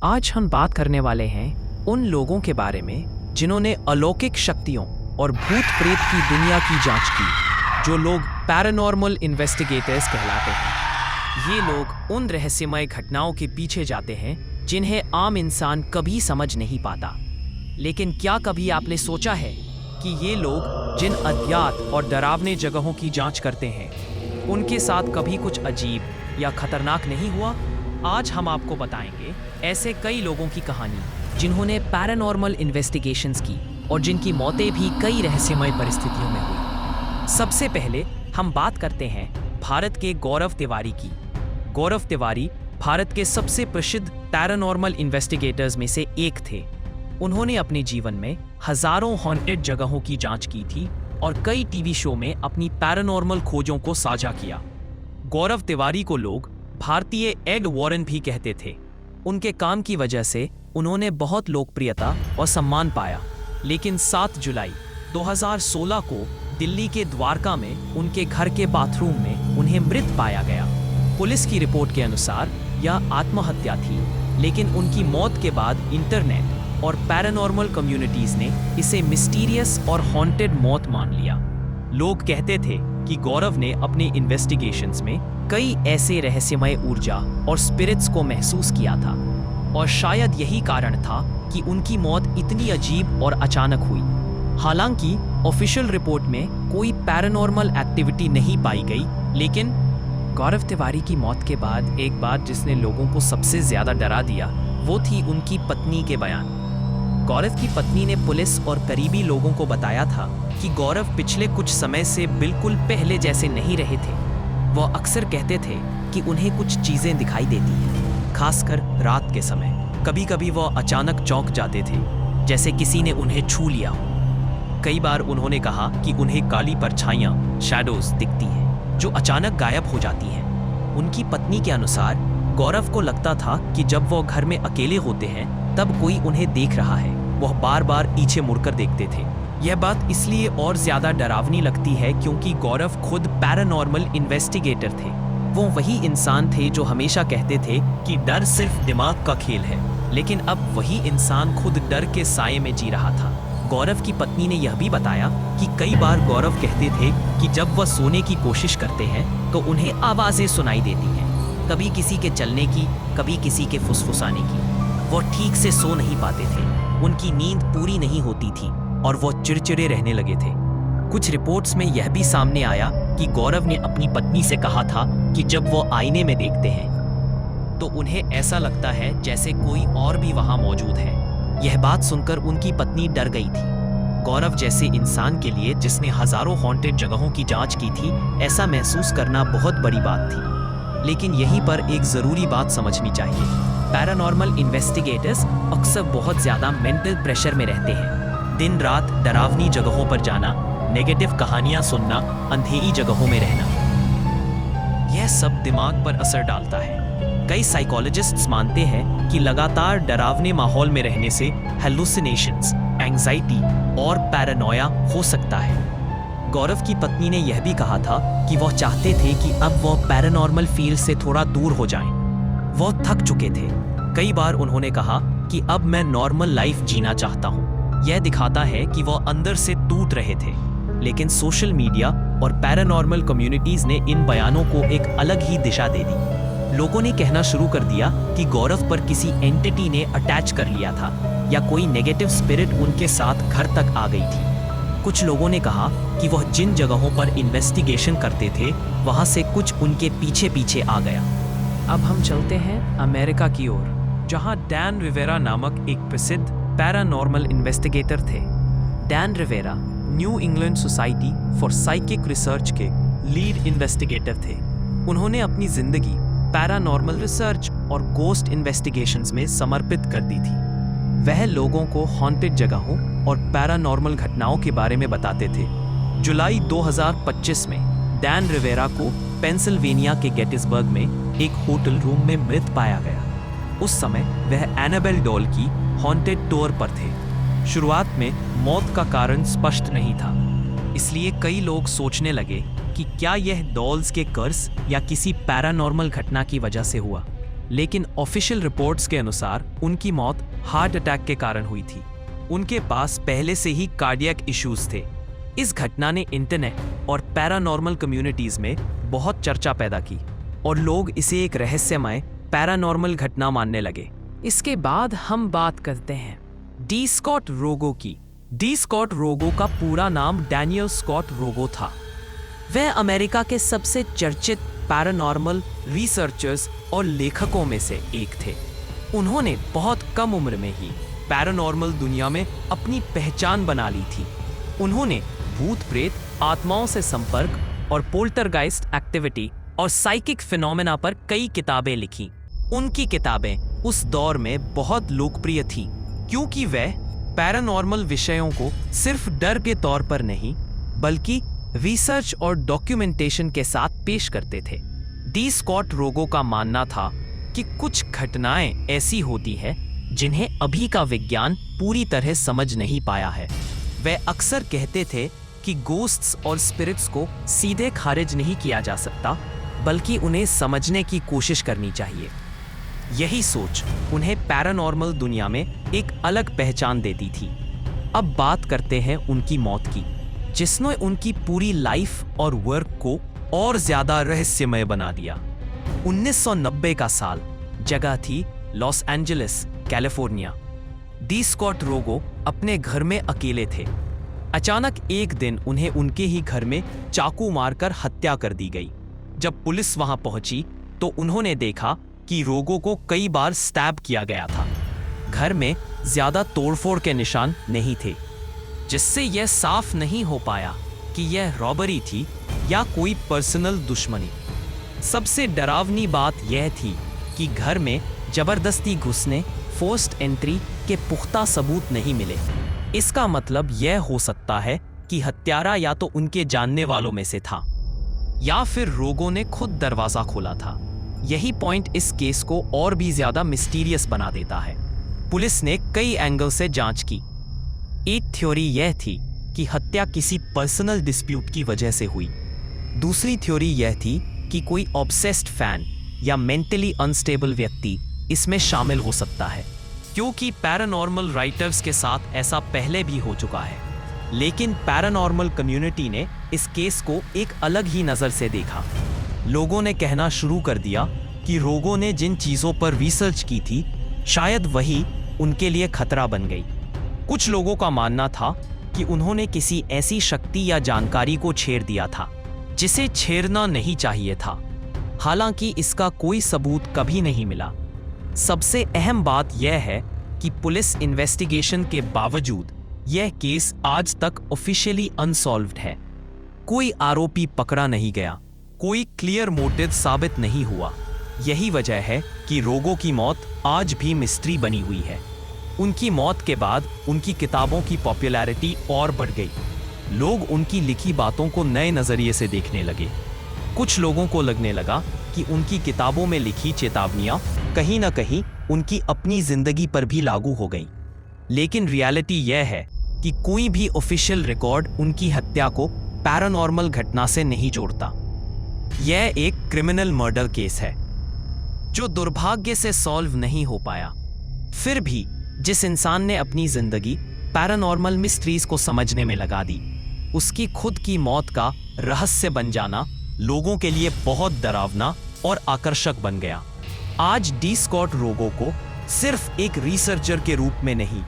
आज हम बात करने वाले हैं उन लोगों के बारे में जिन्होंने अलौकिक शक्तियों और भूत प्रेत की दुनिया की जांच की, जो लोग पैरानॉर्मल इन्वेस्टिगेटर्स कहलाते हैं। ये लोग उन रहस्यमय घटनाओं के पीछे जाते हैं जिन्हें आम इंसान कभी समझ नहीं पाता। लेकिन क्या कभी आपने सोचा है कि ये लोग जिन अज्ञात और डरावने जगहों की जांच करते हैं, उनके साथ कभी कुछ अजीब या खतरनाक नहीं हुआ? आज हम आपको बताएंगे ऐसे कई लोगों की कहानी जिन्होंने पैरानॉर्मल इन्वेस्टिगेशंस की और जिनकी मौतें भी कई रहस्यमय परिस्थितियों में हुई। सबसे पहले हम बात करते हैं भारत के गौरव तिवारी की। गौरव तिवारी भारत के सबसे प्रसिद्ध पैरानॉर्मल इन्वेस्टिगेटर्स में से एक थे। उन्होंने अपने जीवन में हजारों हॉन्टेड जगहों की जांच की थी और कई टीवी शो में अपनी पैरानॉर्मल खोजों को साझा किया। गौरव तिवारी को लोग भारतीय एड वॉरेन भी कहते थे। उनके काम की वजह से उन्होंने बहुत लोकप्रियता और सम्मान पाया। लेकिन 7 जुलाई 2016 को दिल्ली के द्वारका में उनके घर के बाथरूम में उन्हें मृत पाया गया। पुलिस की रिपोर्ट के अनुसार यह आत्महत्या थी, लेकिन उनकी मौत के बाद इंटरनेट और पैरानॉर्मल कम्युनिटीज ने इसे मिस्टीरियस और हॉन्टेड मौत मान लिया। लोग कहते थे कि गौरव ने अपने इन्वेस्टिगेशंस में कई ऐसे रहस्यमय ऊर्जा और स्पिरिट्स को महसूस किया था, और शायद यही कारण था कि उनकी मौत इतनी अजीब और अचानक हुई। हालांकि ऑफिशियल रिपोर्ट में कोई पैरानॉर्मल एक्टिविटी नहीं पाई गई, लेकिन गौरव तिवारी की मौत के बाद एक बात जिसने लोगों को सबसे ज्यादा डरा दिया वो थी उनकी पत्नी के बयान। गौरव की पत्नी ने पुलिस और करीबी लोगों को बताया था कि गौरव पिछले कुछ समय से बिल्कुल पहले जैसे नहीं रहे थे। वह अक्सर कहते थे कि उन्हें कुछ चीजें दिखाई देती हैं, खासकर रात के समय। कभी कभी वह अचानक चौंक जाते थे, जैसे किसी ने उन्हें छू लिया हो। कई बार उन्होंने कहा कि उन्हें काली परछाइयां, शैडोज दिखती हैं, जो अचानक गायब हो जाती हैं। उनकी पत्नी के अनुसार गौरव को लगता था कि जब वह घर में अकेले होते हैं तब कोई उन्हें देख रहा है। वह बार बार पीछे मुड़कर देखते थे। यह बात इसलिए और ज्यादा डरावनी लगती है क्योंकि गौरव खुद पैरानॉर्मल इन्वेस्टिगेटर थे। वो वही इंसान थे जो हमेशा कहते थे कि डर सिर्फ दिमाग का खेल है, लेकिन अब वही इंसान खुद डर के साये में जी रहा था। गौरव की पत्नी ने यह भी बताया कि कई बार गौरव कहते थे कि जब वह सोने की कोशिश करते हैं तो उन्हें आवाजें सुनाई देती हैं, कभी किसी के चलने की, कभी किसी के फुसफुसाने की। वो ठीक से सो नहीं पाते थे, उनकी नींद पूरी नहीं होती थी और वो चिड़चिड़े रहने लगे थे। कुछ रिपोर्ट्स में यह भी सामने आया कि गौरव ने अपनी पत्नी से कहा था कि जब वो आईने में देखते हैं तो उन्हें ऐसा लगता है जैसे कोई और भी वहां मौजूद है। यह बात सुनकर उनकी पत्नी डर गई थी। गौरव जैसे इंसान के लिए जिसने हजारों हॉन्टेड जगहों की जांच की थी, ऐसा महसूस करना बहुत बड़ी बात थी। लेकिन यहीं पर एक जरूरी बात समझनी चाहिए। पैरानॉर्मल इन्वेस्टिगेटर्स अक्सर बहुत ज्यादा मेंटल प्रेशर में रहते हैं। दिन रात डरावनी जगहों पर जाना, नेगेटिव कहानियां सुनना, अंधेरी जगहों में रहना, यह सब दिमाग पर असर डालता है। कई साइकोलॉजिस्ट्स मानते हैं कि लगातार डरावने माहौल में रहने से हेलुसिनेशंस, एंजाइटी और पैरानोया हो सकता है। गौरव की पत्नी ने यह भी कहा था कि वह चाहते थे कि अब वह पैरानॉर्मल फील्ड से थोड़ा दूर हो जाएं। वह थक चुके थे। कई बार उन्होंने कहा कि अब मैं नॉर्मल लाइफ जीना चाहता हूँ। यह दिखाता है कि वह अंदर से टूट रहे थे। लेकिन सोशल मीडिया और पैरानॉर्मल कम्युनिटीज ने इन बयानों को एक अलग ही दिशा दे दी। लोगों ने कहना शुरू कर दिया कि गौरव पर किसी एंटिटी ने अटैच कर लिया था या कोई नेगेटिव स्पिरिट उनके साथ घर तक आ गई थी। कुछ लोगों ने कहा कि वह जिन जगहों पर इन्वेस्टिगेशन करते थे वहां से कुछ उनके पीछे पीछे आ गया। अब हम चलते हैं अमेरिका की ओर, जहां डैन रिवेरा नामक एक प्रसिद्ध पैरानॉर्मल इन्वेस्टिगेटर थे। Dan Rivera new England society for psychic research के लीड इन्वेस्टिगेटर थे। उन्होंने अपनी जिंदगी पैरानॉर्मल रिसर्च और गोस्ट इन्वेस्टिगेशंस में समर्पित कर दी थी। वह लोगों को हॉन्टेड जगहों और पैरानॉर्मल घटनाओं के बारे में बताते थे। जुलाई 2025 में डैन रिवेरा को पेंसिल्वेनिया के गेटिसबर्ग में एक होटल रूम में मृत पाया गया। उस समय वह एनाबेल डॉल की हॉन्टेड टूर पर थे। शुरुआत में मौत का कारण स्पष्ट नहीं था, इसलिए कई लोग सोचने लगे कि क्या यह डॉल्स के कर्स या किसी पैरानॉर्मल घटना की वजह से हुआ। लेकिन ऑफिशियल रिपोर्ट्स के अनुसार उनकी मौत हार्ट अटैक के कारण हुई थी। उनके पास पहले से ही कार्डियक इश्यूज थे। इस घटना ने इंटरनेट और पैरानॉर्मल कम्युनिटीज में बहुत चर्चा पैदा की और लोग इसे एक रहस्यमय पैरानॉर्मल घटना मानने लगे। इसके बाद हम बात करते हैं डी स्कॉट रोगो की। डी स्कॉट रोगो का पूरा नाम डैनियल स्कॉट रोगो था। वह अमेरिका के सबसे चर्चित पैरानॉर्मल रिसर्चर्स और लेखकों में से एक थे। उन्होंने बहुत कम उम्र में ही पैरानॉर्मल दुनिया में अपनी पहचान बना ली थी। उन्होंने भूत प्रेत, आत्माओं से संपर्क और पोल्टरगाइस्ट एक्टिविटी और साइकिक फिनोमेना पर कई किताबें लिखी। उनकी किताबें उस दौर में बहुत लोकप्रिय थीं क्योंकि वह पैरानॉर्मल विषयों को सिर्फ डर के तौर पर नहीं बल्कि रिसर्च और डॉक्यूमेंटेशन के साथ पेश करते थे। डी स्कॉट रोगो का मानना था कि कुछ घटनाएं ऐसी होती है जिन्हें अभी का विज्ञान पूरी तरह समझ नहीं पाया है। वह अक्सर कहते थे कि गोस्ट्स और स्पिरिट्स को सीधे खारिज नहीं किया जा सकता बल्कि उन्हें समझने की कोशिश करनी चाहिए। यही सोच उन्हें पैरानॉर्मल दुनिया में एक अलग पहचान देती थी। अब बात करते हैं उनकी मौत की, जिसने उनकी पूरी लाइफ और वर्क को और ज्यादा रहस्यमय बना दिया। 1990 का साल, जगह थी Los Angeles, California. D Scott Rogo अपने घर में अकेले थे। अचानक एक दिन उन्हें उनके ही घर में चाकू मारकर हत्या कर दी गई। जब पुलिस वहां पहुंची तो उन्होंने देखा कि रोगो को कई बार स्टैब किया गया था। घर में ज्यादा तोड़फोड़ के निशान नहीं थे, जिससे यह साफ नहीं हो पाया कि यह रॉबरी थी या कोई पर्सनल दुश्मनी। सबसे डरावनी बात यह थी कि घर में जबरदस्ती घुसने, फोर्स्ड एंट्री के पुख्ता सबूत नहीं मिले। इसका मतलब यह हो सकता है कि हत्यारा या तो उनके जानने वालों में से था या फिर रोगो ने खुद दरवाजा खोला था। यही पॉइंट इस केस को और भी ज्यादा मिस्टीरियस बना देता है। पुलिस ने कई एंगल से जांच की। एक थ्योरी यह थी कि हत्या किसी पर्सनल डिस्प्यूट की वजह से हुई। दूसरी थ्योरी यह थी कि कोई ऑब्सेस्ड फैन या मेंटली अनस्टेबल व्यक्ति इसमें शामिल हो सकता है, क्योंकि पैरानॉर्मल राइटर्स के साथ ऐसा पहले भी हो चुका है। लेकिन पैरानॉर्मल कम्युनिटी ने इस केस को एक अलग ही नज़र से देखा। लोगों ने कहना शुरू कर दिया कि रोगो ने जिन चीज़ों पर रिसर्च की थी शायद वही उनके लिए खतरा बन गई। कुछ लोगों का मानना था कि उन्होंने किसी ऐसी शक्ति या जानकारी को छेड़ दिया था जिसे छेड़ना नहीं चाहिए था। हालांकि इसका कोई सबूत कभी नहीं मिला। सबसे अहम बात यह है कि पुलिस इन्वेस्टिगेशन के बावजूद यह केस आज तक ऑफिशियली अनसॉल्व्ड है। कोई आरोपी पकड़ा नहीं गया, कोई क्लियर मोटिव साबित नहीं हुआ। यही वजह है कि रोगो की मौत आज भी मिस्ट्री बनी हुई है। उनकी मौत के बाद उनकी किताबों की पॉपुलैरिटी और बढ़ गई। लोग उनकी लिखी बातों को नए नजरिए से देखने लगे। कुछ लोगों को लगने लगा कि उनकी किताबों में लिखी चेतावनियां कहीं ना कहीं उनकी अपनी जिंदगी पर भी लागू हो गईं। लेकिन रियलिटी यह है कि कोई भी ऑफिशियल रिकॉर्ड उनकी हत्या को पैरानॉर्मल घटना से नहीं जोड़ता। यह एक क्रिमिनल मर्डर केस है जो दुर्भाग्य से सॉल्व नहीं हो पाया। फिर भी जिस इंसान ने अपनी जिंदगी पैरानॉर्मल मिस्ट्रीज को समझने में लगा दी, उसकी खुद की मौत का रहस्य बन जाना लोगों के लिए बहुत डरावना और आकर्षक बन गया। आज डी स्कॉट रोगो को सिर्फ एक रिसर्चर के रूप में नहीं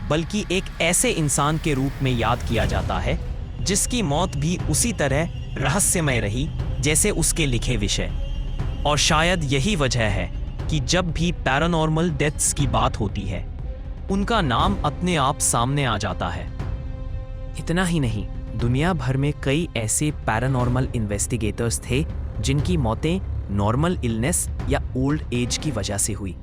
बल्कि एक ऐसे इंसान के रूप में याद किया जाता है जिसकी मौत भी उसी तरह रहस्यमय रही जैसे उसके लिखे विषय। और शायद यही वजह है कि जब भी पैरानॉर्मल डेथ्स की बात होती है उनका नाम अपने आप सामने आ जाता है। इतना ही नहीं, दुनिया भर में कई ऐसे पैरानॉर्मल इन्वेस्टिगेटर्स थे जिनकी मौतें नॉर्मल इलनेस या ओल्ड एज की वजह से हुई,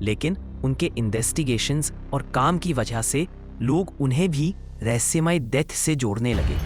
लेकिन उनके इन्वेस्टिगेशंस और काम की वजह से लोग उन्हें भी रहस्यमय डेथ से जोड़ने लगे।